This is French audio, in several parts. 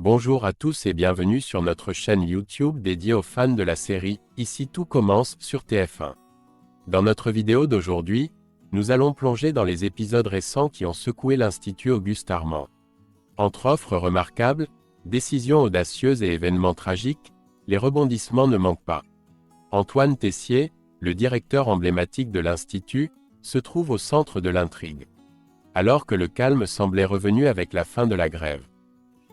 Bonjour à tous et bienvenue sur notre chaîne YouTube dédiée aux fans de la série « Ici tout commence » sur TF1. Dans notre vidéo d'aujourd'hui, nous allons plonger dans les épisodes récents qui ont secoué l'Institut Auguste Armand. Entre offres remarquables, décisions audacieuses et événements tragiques, les rebondissements ne manquent pas. Antoine Tessier, le directeur emblématique de l'Institut, se trouve au centre de l'intrigue. Alors que le calme semblait revenu avec la fin de la grève.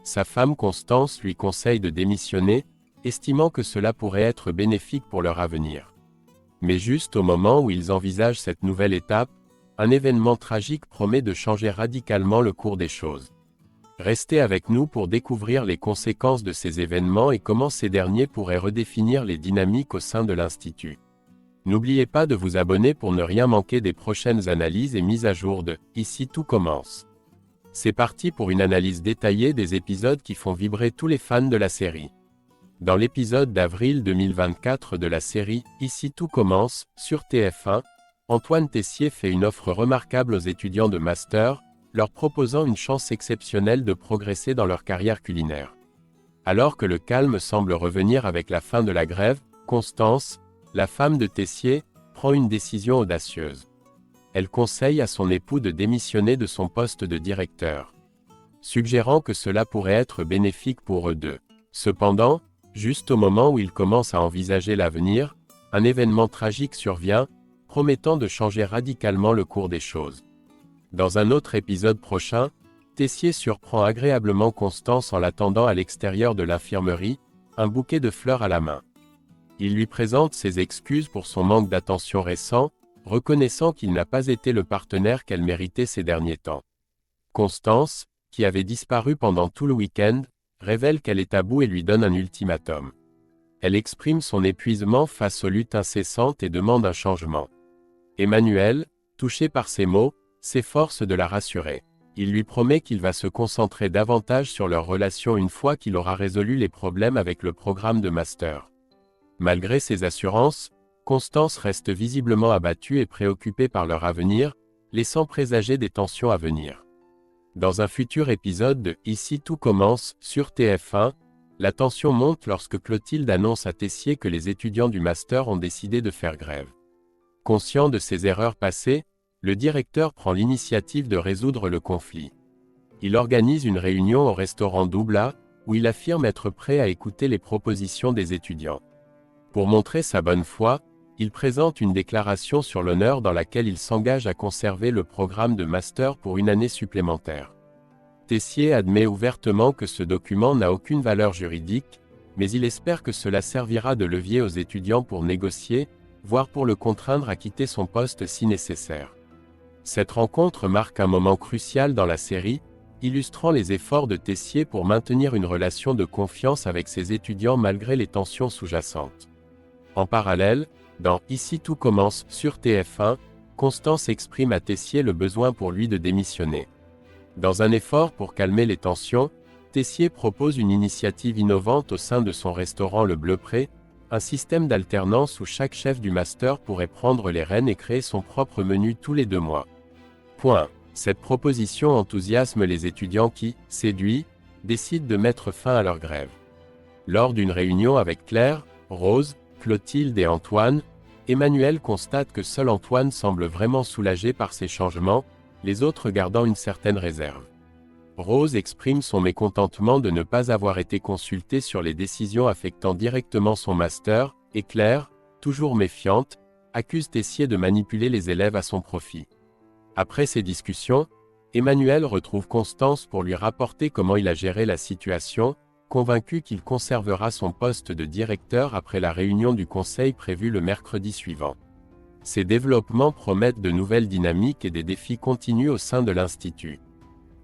Sa femme Constance lui conseille de démissionner, estimant que cela pourrait être bénéfique pour leur avenir. Mais juste au moment où ils envisagent cette nouvelle étape, un événement tragique promet de changer radicalement le cours des choses. Restez avec nous pour découvrir les conséquences de ces événements et comment ces derniers pourraient redéfinir les dynamiques au sein de l'Institut. N'oubliez pas de vous abonner pour ne rien manquer des prochaines analyses et mises à jour de « Ici tout commence ». C'est parti pour une analyse détaillée des épisodes qui font vibrer tous les fans de la série. Dans l'épisode d'avril 2024 de la série « Ici tout commence » sur TF1, Antoine Tessier fait une offre remarquable aux étudiants de master, leur proposant une chance exceptionnelle de progresser dans leur carrière culinaire. Alors que le calme semble revenir avec la fin de la grève, Constance, la femme de Tessier, prend une décision audacieuse. Elle conseille à son époux de démissionner de son poste de directeur, suggérant que cela pourrait être bénéfique pour eux deux. Cependant, juste au moment où ils commencent à envisager l'avenir, un événement tragique survient, promettant de changer radicalement le cours des choses. Dans un autre épisode prochain, Tessier surprend agréablement Constance en l'attendant à l'extérieur de l'infirmerie, un bouquet de fleurs à la main. Il lui présente ses excuses pour son manque d'attention récent, reconnaissant qu'il n'a pas été le partenaire qu'elle méritait ces derniers temps. Constance, qui avait disparu pendant tout le week-end, révèle qu'elle est à bout et lui donne un ultimatum. Elle exprime son épuisement face aux luttes incessantes et demande un changement. Emmanuel, touché par ces mots, s'efforce de la rassurer. Il lui promet qu'il va se concentrer davantage sur leur relation une fois qu'il aura résolu les problèmes avec le programme de master. Malgré ces assurances, Constance reste visiblement abattue et préoccupée par leur avenir, laissant présager des tensions à venir. Dans un futur épisode de « Ici tout commence » sur TF1, la tension monte lorsque Clotilde annonce à Tessier que les étudiants du master ont décidé de faire grève. Conscient de ses erreurs passées, le directeur prend l'initiative de résoudre le conflit. Il organise une réunion au restaurant Doubla, où il affirme être prêt à écouter les propositions des étudiants. Pour montrer sa bonne foi, il présente une déclaration sur l'honneur dans laquelle il s'engage à conserver le programme de master pour une année supplémentaire. Tessier admet ouvertement que ce document n'a aucune valeur juridique, mais il espère que cela servira de levier aux étudiants pour négocier, voire pour le contraindre à quitter son poste si nécessaire. Cette rencontre marque un moment crucial dans la série, illustrant les efforts de Tessier pour maintenir une relation de confiance avec ses étudiants malgré les tensions sous-jacentes. En parallèle, dans « Ici tout commence » sur TF1, Constance exprime à Tessier le besoin pour lui de démissionner. Dans un effort pour calmer les tensions, Tessier propose une initiative innovante au sein de son restaurant Le Bleu Pré, un système d'alternance où chaque chef du master pourrait prendre les rênes et créer son propre menu tous les 2 mois. Cette proposition enthousiasme les étudiants qui, séduits, décident de mettre fin à leur grève. Lors d'une réunion avec Claire, Rose, Clotilde et Antoine, Emmanuel constate que seul Antoine semble vraiment soulagé par ces changements, les autres gardant une certaine réserve. Rose exprime son mécontentement de ne pas avoir été consultée sur les décisions affectant directement son master, et Claire, toujours méfiante, accuse Tessier de manipuler les élèves à son profit. Après ces discussions, Emmanuel retrouve Constance pour lui rapporter comment il a géré la situation, convaincu qu'il conservera son poste de directeur après la réunion du conseil prévue le mercredi suivant. Ces développements promettent de nouvelles dynamiques et des défis continus au sein de l'Institut.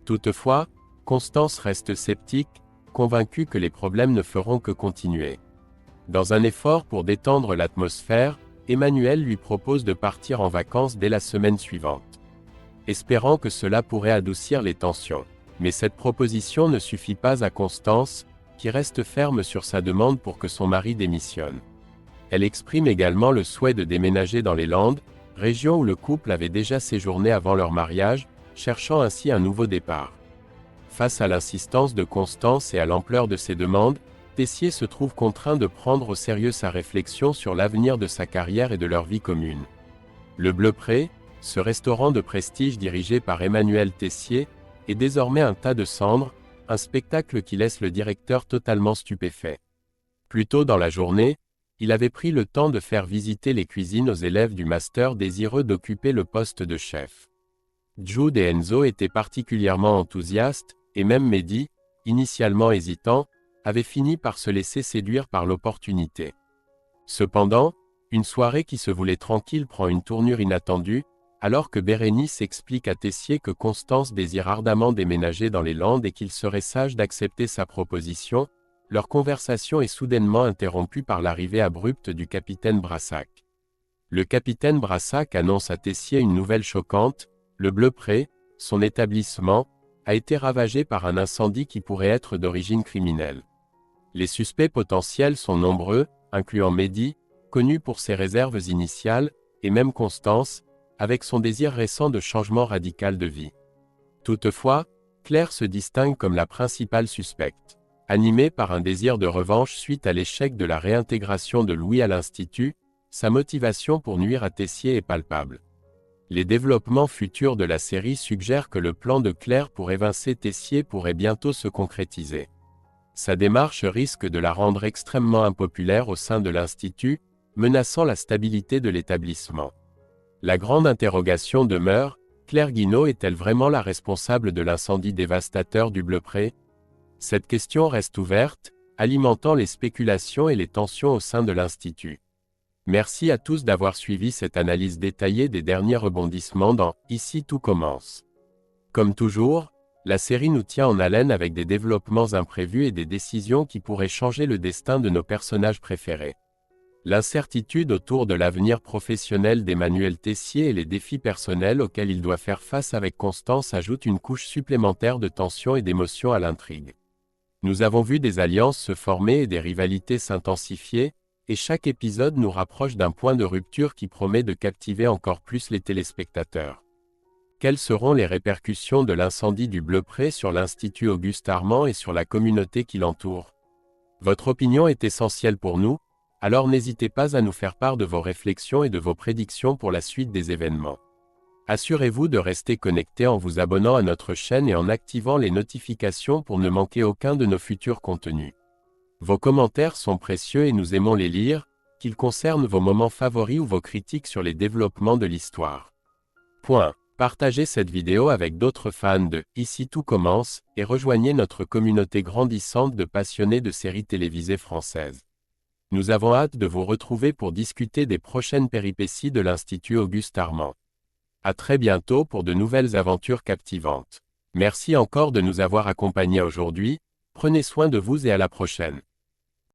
Toutefois, Constance reste sceptique, convaincue que les problèmes ne feront que continuer. Dans un effort pour détendre l'atmosphère, Emmanuel lui propose de partir en vacances dès la semaine suivante, espérant que cela pourrait adoucir les tensions. Mais cette proposition ne suffit pas à Constance, qui reste ferme sur sa demande pour que son mari démissionne. Elle exprime également le souhait de déménager dans les Landes, région où le couple avait déjà séjourné avant leur mariage, cherchant ainsi un nouveau départ. Face à l'insistance de Constance et à l'ampleur de ses demandes, Tessier se trouve contraint de prendre au sérieux sa réflexion sur l'avenir de sa carrière et de leur vie commune. Le Bleu Pré, ce restaurant de prestige dirigé par Emmanuel Tessier, est désormais un tas de cendres, un spectacle qui laisse le directeur totalement stupéfait. Plus tôt dans la journée, il avait pris le temps de faire visiter les cuisines aux élèves du master désireux d'occuper le poste de chef. Jude et Enzo étaient particulièrement enthousiastes, et même Mehdi, initialement hésitant, avait fini par se laisser séduire par l'opportunité. Cependant, une soirée qui se voulait tranquille prend une tournure inattendue, alors que Bérénice explique à Tessier que Constance désire ardemment déménager dans les Landes et qu'il serait sage d'accepter sa proposition. Leur conversation est soudainement interrompue par l'arrivée abrupte du capitaine Brassac. Le capitaine Brassac annonce à Tessier une nouvelle choquante: le Bleu Pré, son établissement, a été ravagé par un incendie qui pourrait être d'origine criminelle. Les suspects potentiels sont nombreux, incluant Mehdi, connu pour ses réserves initiales, et même Constance, avec son désir récent de changement radical de vie. Toutefois, Claire se distingue comme la principale suspecte. Animée par un désir de revanche suite à l'échec de la réintégration de Louis à l'Institut, sa motivation pour nuire à Tessier est palpable. Les développements futurs de la série suggèrent que le plan de Claire pour évincer Tessier pourrait bientôt se concrétiser. Sa démarche risque de la rendre extrêmement impopulaire au sein de l'Institut, menaçant la stabilité de l'établissement. La grande interrogation demeure: Claire Guinaud est-elle vraiment la responsable de l'incendie dévastateur du Bleu Pré? Cette question reste ouverte, alimentant les spéculations et les tensions au sein de l'Institut. Merci à tous d'avoir suivi cette analyse détaillée des derniers rebondissements dans « Ici tout commence ». Comme toujours, la série nous tient en haleine avec des développements imprévus et des décisions qui pourraient changer le destin de nos personnages préférés. L'incertitude autour de l'avenir professionnel d'Emmanuel Tessier et les défis personnels auxquels il doit faire face avec Constance ajoutent une couche supplémentaire de tension et d'émotion à l'intrigue. Nous avons vu des alliances se former et des rivalités s'intensifier, et chaque épisode nous rapproche d'un point de rupture qui promet de captiver encore plus les téléspectateurs. Quelles seront les répercussions de l'incendie du Bleu Pré sur l'Institut Auguste Armand et sur la communauté qui l'entoure? Votre opinion est essentielle pour nous, alors n'hésitez pas à nous faire part de vos réflexions et de vos prédictions pour la suite des événements. Assurez-vous de rester connecté en vous abonnant à notre chaîne et en activant les notifications pour ne manquer aucun de nos futurs contenus. Vos commentaires sont précieux et nous aimons les lire, qu'ils concernent vos moments favoris ou vos critiques sur les développements de l'histoire. Partagez cette vidéo avec d'autres fans de « Ici tout commence » et rejoignez notre communauté grandissante de passionnés de séries télévisées françaises. Nous avons hâte de vous retrouver pour discuter des prochaines péripéties de l'Institut Auguste Armand. À très bientôt pour de nouvelles aventures captivantes. Merci encore de nous avoir accompagnés aujourd'hui, prenez soin de vous et à la prochaine.